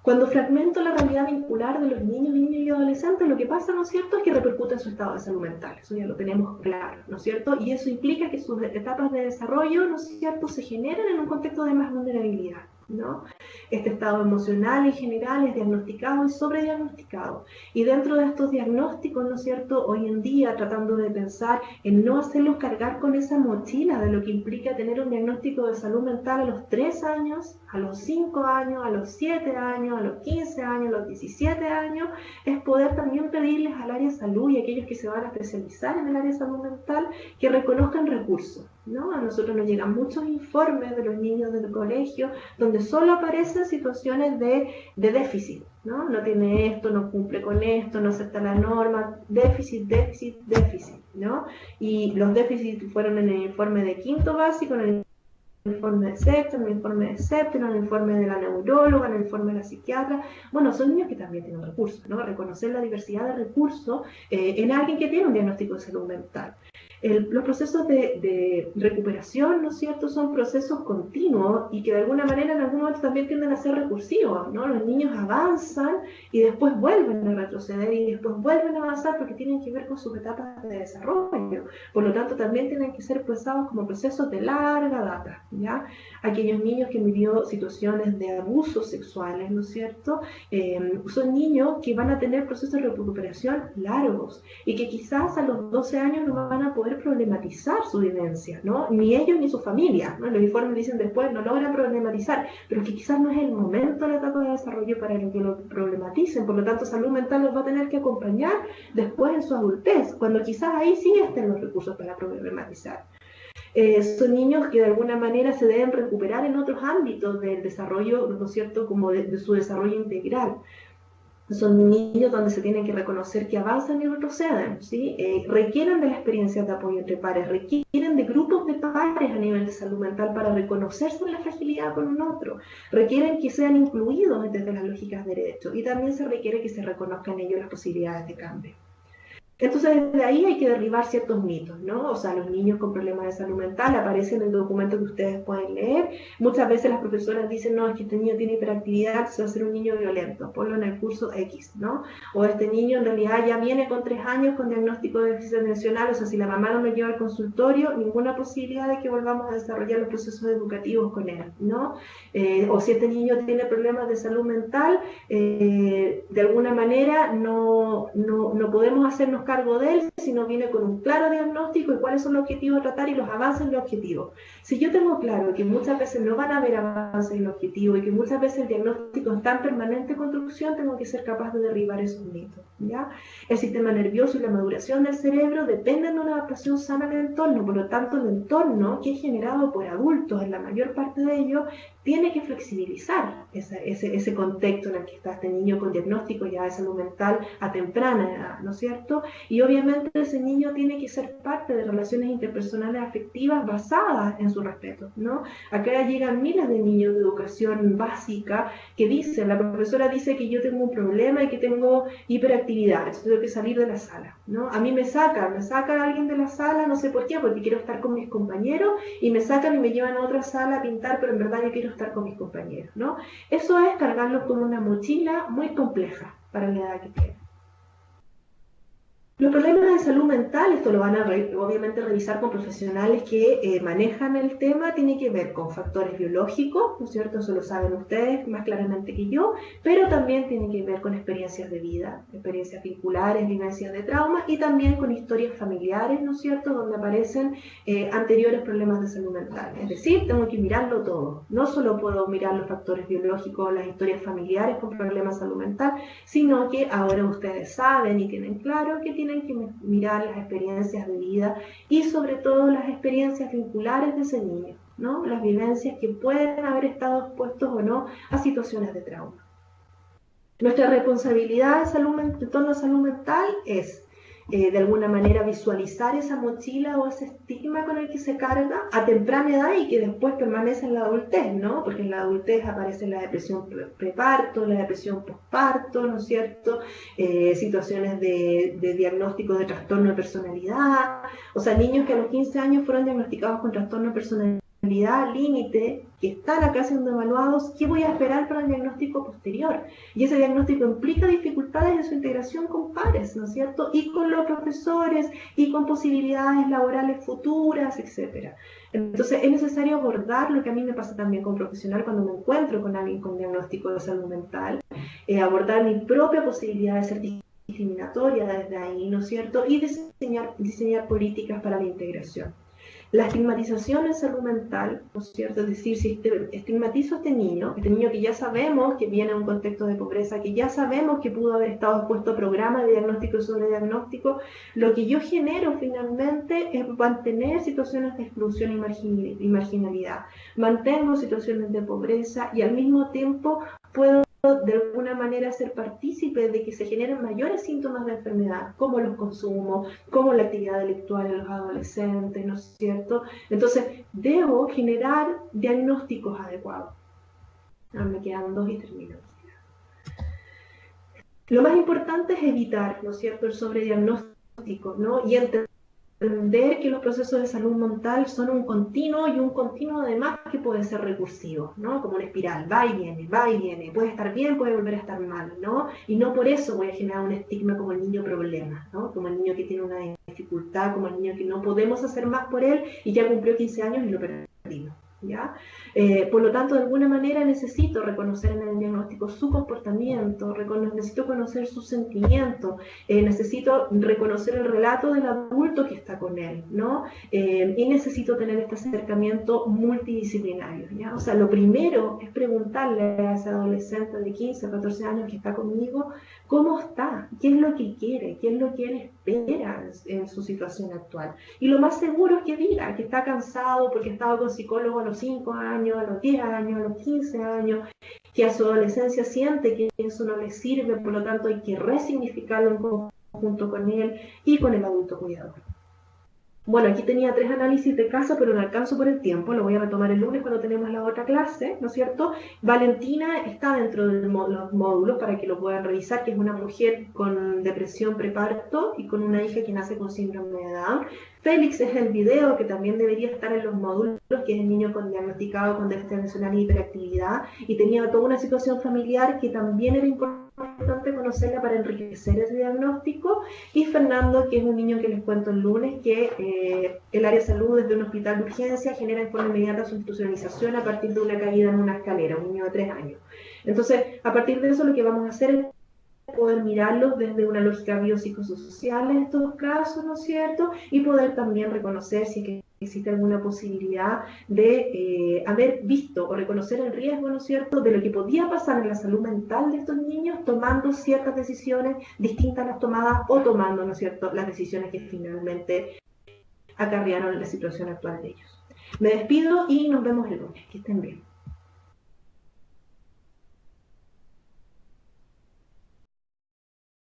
Cuando fragmento la realidad vincular de los niños, niñas y adolescentes, lo que pasa, ¿no es cierto?, es que repercute en su estado de salud mental. Eso ya lo tenemos claro, ¿no es cierto? Y eso implica que sus etapas de desarrollo, ¿no es cierto?, se generan en un contexto de más vulnerabilidad, ¿no? Este estado emocional en general es diagnosticado y sobrediagnosticado. Y dentro de estos diagnósticos, ¿no es cierto?, hoy en día tratando de pensar en no hacerlos cargar con esa mochila de lo que implica tener un diagnóstico de salud mental a los 3 años, a los 5 años, a los 7 años, a los 15 años, a los 17 años, es poder también pedirles al área de salud y a aquellos que se van a especializar en el área de salud mental que reconozcan recursos, ¿no? A nosotros nos llegan muchos informes de los niños del colegio donde solo aparecen situaciones de déficit, ¿no? No tiene esto, no cumple con esto, no acepta la norma, déficit, déficit, déficit, ¿no? Y los déficits fueron en el informe de quinto básico, en el informe de sexto, en el informe de séptimo, en el informe de la neuróloga, en el informe de la psiquiatra. Bueno, son niños que también tienen recursos, ¿no? Reconocer la diversidad de recursos en alguien que tiene un diagnóstico de salud mental. Los procesos de recuperación, ¿no es cierto?, son procesos continuos y que de alguna manera en algún momento también tienden a ser recursivos, ¿no? Los niños avanzan y después vuelven a retroceder y después vuelven a avanzar porque tienen que ver con sus etapas de desarrollo. Por lo tanto, también tienen que ser pensados como procesos de larga data, ¿ya? Aquellos niños que han vivido situaciones de abusos sexuales, ¿no es cierto?, son niños que van a tener procesos de recuperación largos y que quizás a los 12 años no van a poder problematizar su vivencia, ¿no? Ni ellos ni su familia, ¿no? Los informes dicen después, no logran problematizar, pero que quizás no es el momento de la etapa de desarrollo para que lo problematicen. Por lo tanto, salud mental los va a tener que acompañar después en su adultez, cuando quizás ahí sí estén los recursos para problematizar. Son niños que de alguna manera se deben recuperar en otros ámbitos del desarrollo, ¿no es cierto?, como de su desarrollo integral. Son niños donde se tienen que reconocer que avanzan y retroceden, ¿sí? Requieren de la experiencia de apoyo entre pares, requieren de grupos de pares a nivel de salud mental para reconocerse en la fragilidad con un otro, requieren que sean incluidos desde las lógicas de derecho y también se requiere que se reconozcan en ellos las posibilidades de cambio. Entonces, desde ahí hay que derribar ciertos mitos, ¿no? O sea, los niños con problemas de salud mental aparecen en el documento que ustedes pueden leer. Muchas veces las profesoras dicen, no, es que este niño tiene hiperactividad, se va a ser un niño violento, ponlo en el curso X, ¿no? O este niño en realidad ya viene con 3 años con diagnóstico de déficit atencional, o sea, si la mamá no lo lleva al consultorio, ninguna posibilidad de que volvamos a desarrollar los procesos educativos con él, ¿no? O si este niño tiene problemas de salud mental, de alguna manera no podemos hacernos cargo de él si no viene con un claro diagnóstico y cuáles son los objetivos a tratar y los avances en los objetivos. Si yo tengo claro que muchas veces no van a haber avances en los objetivos y que muchas veces el diagnóstico está en permanente construcción, tengo que ser capaz de derribar esos mitos, ¿ya? El sistema nervioso y la maduración del cerebro dependen de una adaptación sana al entorno, por lo tanto el entorno que es generado por adultos, en la mayor parte de ellos, tiene que flexibilizar ese contexto en el que está este niño con diagnóstico ya de salud mental a temprana edad, ¿no es cierto? Y obviamente ese niño tiene que ser parte de relaciones interpersonales afectivas basadas en su respeto, ¿no? Acá llegan miles de niños de educación básica que dicen, la profesora dice que yo tengo un problema y que tengo hiperactividad, entonces tengo que salir de la sala, ¿no? A mí me saca alguien de la sala, no sé por qué, porque quiero estar con mis compañeros y me sacan y me llevan a otra sala a pintar, pero en verdad yo quiero estar con mis compañeros, ¿no? Eso es cargarlos con una mochila muy compleja para la edad que tienen. Los problemas de salud mental, esto lo van a obviamente revisar con profesionales que manejan el tema, tiene que ver con factores biológicos, ¿no es cierto? Eso lo saben ustedes más claramente que yo, pero también tiene que ver con experiencias de vida, experiencias vinculares, vivencias de trauma y también con historias familiares, ¿no es cierto?, donde aparecen anteriores problemas de salud mental. Es decir, tengo que mirarlo todo. No solo puedo mirar los factores biológicos, las historias familiares con problemas de salud mental, sino que ahora ustedes saben y tienen claro que tienen tienen que mirar las experiencias de vida y sobre todo las experiencias vinculares de ese niño, ¿no? Las vivencias que pueden haber estado expuestos o no a situaciones de trauma. Nuestra responsabilidad en torno a salud mental es de alguna manera visualizar esa mochila o ese estigma con el que se carga a temprana edad y que después permanece en la adultez, ¿no? Porque en la adultez aparece la depresión preparto, la depresión posparto, ¿no es cierto? Situaciones de diagnóstico de trastorno de personalidad, o sea, niños que a los 15 años fueron diagnosticados con trastorno de personalidad límite, que están acá siendo evaluados, ¿qué voy a esperar para el diagnóstico posterior? Y ese diagnóstico implica dificultades en su integración con pares, ¿no es cierto? Y con los profesores, y con posibilidades laborales futuras, etc. Entonces es necesario abordar lo que a mí me pasa también como profesional cuando me encuentro con alguien con diagnóstico de salud mental, abordar mi propia posibilidad de ser discriminatoria desde ahí, ¿no es cierto? Y diseñar políticas para la integración. La estigmatización en salud mental, ¿no es cierto? Es decir, si estigmatizo a este niño que ya sabemos que viene de un contexto de pobreza, que ya sabemos que pudo haber estado expuesto a programas de diagnóstico y sobrediagnóstico, lo que yo genero finalmente es mantener situaciones de exclusión y marginalidad. Mantengo situaciones de pobreza y al mismo tiempo puedo de alguna manera ser partícipe de que se generen mayores síntomas de enfermedad, como los consumos, como la actividad delictual en los adolescentes, ¿no es cierto? Entonces, debo generar diagnósticos adecuados. Me quedan 2 y termino. Lo más importante es evitar, ¿no es cierto?, el sobrediagnóstico, ¿no? Y entender que los procesos de salud mental son un continuo y un continuo además que puede ser recursivo, ¿no? Como una espiral, va y viene, puede estar bien, puede volver a estar mal, ¿no? Y no por eso voy a generar un estigma como el niño problema, ¿no? Como el niño que tiene una dificultad, como el niño que no podemos hacer más por él y ya cumplió 15 años y lo perdimos. ¿Ya? Por lo tanto, de alguna manera necesito reconocer en el diagnóstico su comportamiento, necesito conocer sus sentimientos, necesito reconocer el relato del adulto que está con él, ¿no? Y necesito tener este acercamiento multidisciplinario, ¿ya? O sea, lo primero es preguntarle a ese adolescente de 15, 14 años que está conmigo, ¿cómo está? ¿Qué es lo que quiere? ¿Qué es lo que él espera en su situación actual? Y lo más seguro es que diga que está cansado porque ha estado con psicólogos a los 5 años, a los 10 años, a los 15 años, que a su adolescencia siente que eso no le sirve, por lo tanto hay que resignificarlo en conjunto con él y con el adulto cuidador. Bueno, aquí tenía 3 análisis de caso, pero no alcanzo por el tiempo, lo voy a retomar el lunes cuando tenemos la otra clase, ¿no es cierto? Valentina está dentro de los módulos para que lo puedan revisar, que es una mujer con depresión preparto y con una hija que nace con síndrome de Down. Félix es el video que también debería estar en los módulos, que es el niño diagnosticado con déficit atencional y hiperactividad, y tenía toda una situación familiar que también era importante conocerla para enriquecer ese diagnóstico. Y Fernando, que es un niño que les cuento el lunes, que el área de salud desde un hospital de urgencia genera en forma inmediata su institucionalización a partir de una caída en una escalera, un niño de 3 años. Entonces, a partir de eso lo que vamos a hacer es poder mirarlos desde una lógica biopsicosocial en estos casos, ¿no es cierto? Y poder también reconocer si es que existe alguna posibilidad de haber visto o reconocer el riesgo, ¿no es cierto?, de lo que podía pasar en la salud mental de estos niños tomando ciertas decisiones distintas a las tomadas o tomando, ¿no es cierto?, las decisiones que finalmente acarrearon la situación actual de ellos. Me despido y nos vemos el lunes. Que estén bien.